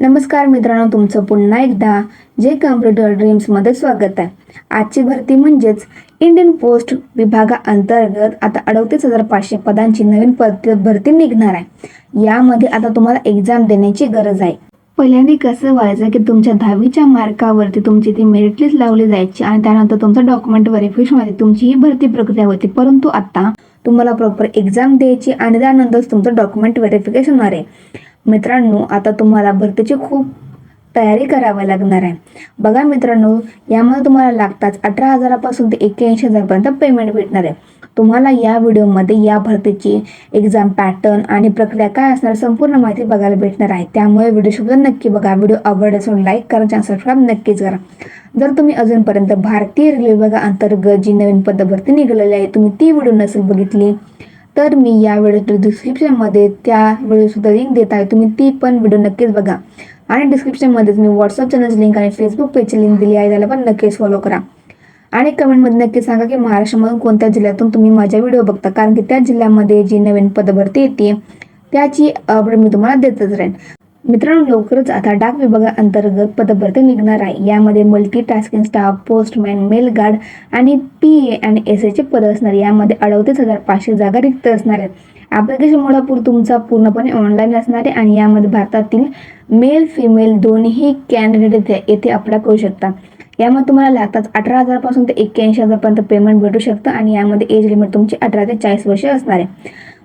नमस्कार मित्रांनो, तुमचं पुन्हा एकदा जे कम्प्युटर ड्रीम्समध्ये स्वागत आहे. आजची भरती म्हणजेच इंडियन पोस्ट विभागाअंतर्गत आता 38,500 पदांची नवीन भरती निघणार आहे. यामध्ये आता तुम्हाला एक्झाम देण्याची गरज आहे. पहिल्यांदा कसं व्हायचं की तुमच्या 10वीच्या मार्कावरती तुमची ती मेरिट लिस्ट लावली जायची आणि त्यानंतर तुमचं डॉक्युमेंट व्हेरिफिकेशनमध्ये तुमची ही भरती प्रक्रिया होती. परंतु आता तुम्हाला प्रॉपर एक्झाम द्यायची आणि त्यानंतर तुमचं डॉक्युमेंट व्हेरिफिकेशन होणार आहे. मित्रांनो, आता तुम्हाला भरतीची खूप तयारी करावी लागणार आहे. बघा मित्रांनो, यामध्ये तुम्हाला लागताच 18,000पासून ते 81,000पर्यंत पेमेंट भेटणार आहे. तुम्हाला या व्हिडिओमध्ये या भरतीची एक्झाम पॅटर्न आणि प्रक्रिया काय असणार संपूर्ण माहिती बघायला भेटणार आहे. त्यामुळे व्हिडिओ सुद्धा नक्की बघा. व्हिडिओ आवडल्यास लाईक करा, चॅनल सबस्क्राईब नक्कीच करा. जर तुम्ही अजूनपर्यंत भारतीय रेल्वे विभागाअंतर्गत जी नवीन पदभरती निघालेली आहे तुम्ही ती व्हिडिओ नसेल बघितली तर मी या व्हिडिओच्या डिस्क्रिप्शनमध्ये त्या व्हिडिओसुद्धा लिंक देत आहे. तुम्ही ती पण व्हिडिओ नक्कीच बघा. आणि डिस्क्रिप्शनमध्येच मी व्हॉट्सअप चॅनलची लिंक आणि फेसबुक पेजची लिंक दिली आहे, त्याला पण नक्कीच फॉलो करा. आणि कमेंटमध्ये नक्की सांगा की महाराष्ट्रामधून कोणत्या जिल्ह्यातून तुम्ही माझ्या व्हिडिओ बघता, कारण की त्या जिल्ह्यामध्ये जी नवीन पदभरती येते त्याची अपडेट मी तुम्हाला देतच राहीन. मित्रांनो, लवकरच आता डाक विभागाअंतर्गत पदभरती निघणार आहे. यामध्ये multitasking staff, postman, mail guard आणि PA आणि SA पद असणार. यामध्ये 38,500 जागा रिक्त असणार आहेत. ॲप्लिकेशन मोडापूर तुमचा पूर्णपणे ऑनलाईन असणार आहे आणि यामध्ये भारतातील मेल फिमेल दोन्ही कॅन्डिडेट येथे अप्लाय करू शकता. यामध्ये तुम्हाला लागतात 18,000पासून ते 81,000पर्यंत पेमेंट भेटू शकतं आणि यामध्ये एज लिमिट तुमची 18 ते 40 वर्ष असणार आहे.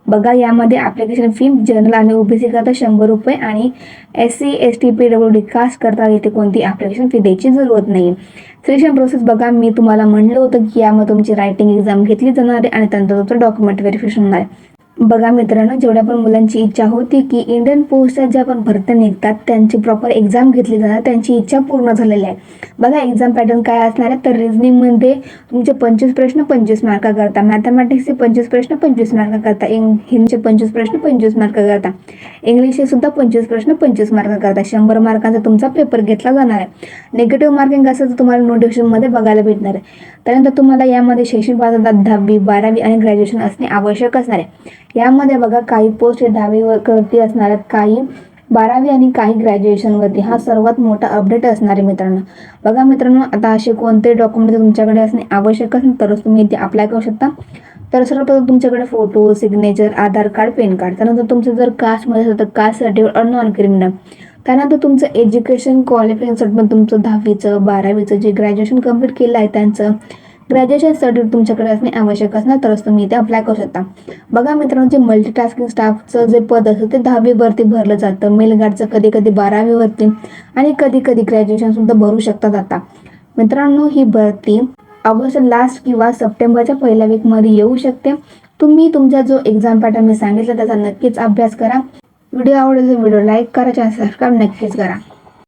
बघा, यामध्ये ॲप्लिकेशन फी जनरल आणि OBC करता 100 रुपये आणि SC ST PWD कास्ट करता इथे कोणती ॲप्लिकेशन फी द्यायची जरूरत नाही. सिलेक्शन प्रोसेस बघा, मी तुम्हाला म्हणलं होतं की यामध्ये तुमची रायटिंग एक्झाम घेतली जाणार आहे आणि त्यानंतर तुमचं डॉक्युमेंट व्हेरिफिकेशन होणार आहे. बघा मित्रांनो, जेवढ्या पण मुलांची इच्छा होती की इंडियन पोस्टच्या ज्या पण भरत्या निघतात त्यांची प्रॉपर एक्झाम घेतली जाणार, त्यांची इच्छा पूर्ण झालेली आहे. बघा, एक्झाम पॅटर्न काय असणार आहे तर रिझनिंगमध्ये तुमचे 25 प्रश्न 25 मार्काकरता, मॅथमॅटिक्सचे 25 प्रश्न 25 मार्काकरता, हिंदीचे 25 प्रश्न 25 मार्काकरता, इंग्लिशचे सुद्धा 25 प्रश्न 25 मार्काकरता 100 मार्कांचा तुमचा पेपर घेतला जाणार आहे. निगेटिव्ह मार्किंग असं तर तुम्हाला नोटिफिकेशनमध्ये बघायला भेटणार आहे. त्यानंतर तुम्हाला यामध्ये शैक्षणिक पात्रता 10वी 12वी आणि ग्रॅज्युएशन असणे आवश्यक असणार आहे. यामध्ये बघा, काही पोस्ट हे 10वीवरती असणार आहेत, काही 12वी आणि काही ग्रॅज्युएशनवरती. हा सर्वात मोठा अपडेट असणार आहे मित्रांनो. बघा मित्रांनो, आता असे कोणते डॉक्युमेंट तुमच्याकडे असणे आवश्यक असेल तरच तुम्ही इथे अप्लाय करू शकता. तर सर्वप्रथम तुमच्याकडे फोटो, सिग्नेचर, आधार कार्ड, पॅन कार्ड. त्यानंतर तुमचं जर कास्टमध्ये असेल तर कास्ट सर्टिफिकेट और नॉन क्रिमिनल. त्यानंतर तुमचं एज्युकेशन क्वालिफिकेशन सर्टिफिकेट, तुमचं 10वीचं 12वीचं जे ग्रॅज्युएशन कंप्लीट केलं आहे त्यांचं ग्रॅज्युएशन सर्टिफिकेट तुमच्याकडे असणे आवश्यक असणार तरच तुम्ही इथे अप्लाय करू शकता. बघा मित्रांनो, जे मल्टीटास्किंग स्टाफचं जे पद असतं ते 10वीवरती भरलं जातं. मेल गार्डचं कधी कधी 12वीवरती आणि कधी कधी ग्रॅज्युएशन सुद्धा भरू शकतात. आता मित्रांनो, ही भरती ऑगस्ट लास्ट किंवा सप्टेंबरच्या पहिल्या वीकमध्ये येऊ शकते. तुम्ही तुमचा जो एक्झाम पॅटर्न मी सांगितलं त्याचा नक्कीच अभ्यास करा. व्हिडिओ आवडला तर व्हिडिओ लाईक करा, चॅनल सबस्क्राईब नक्कीच करा.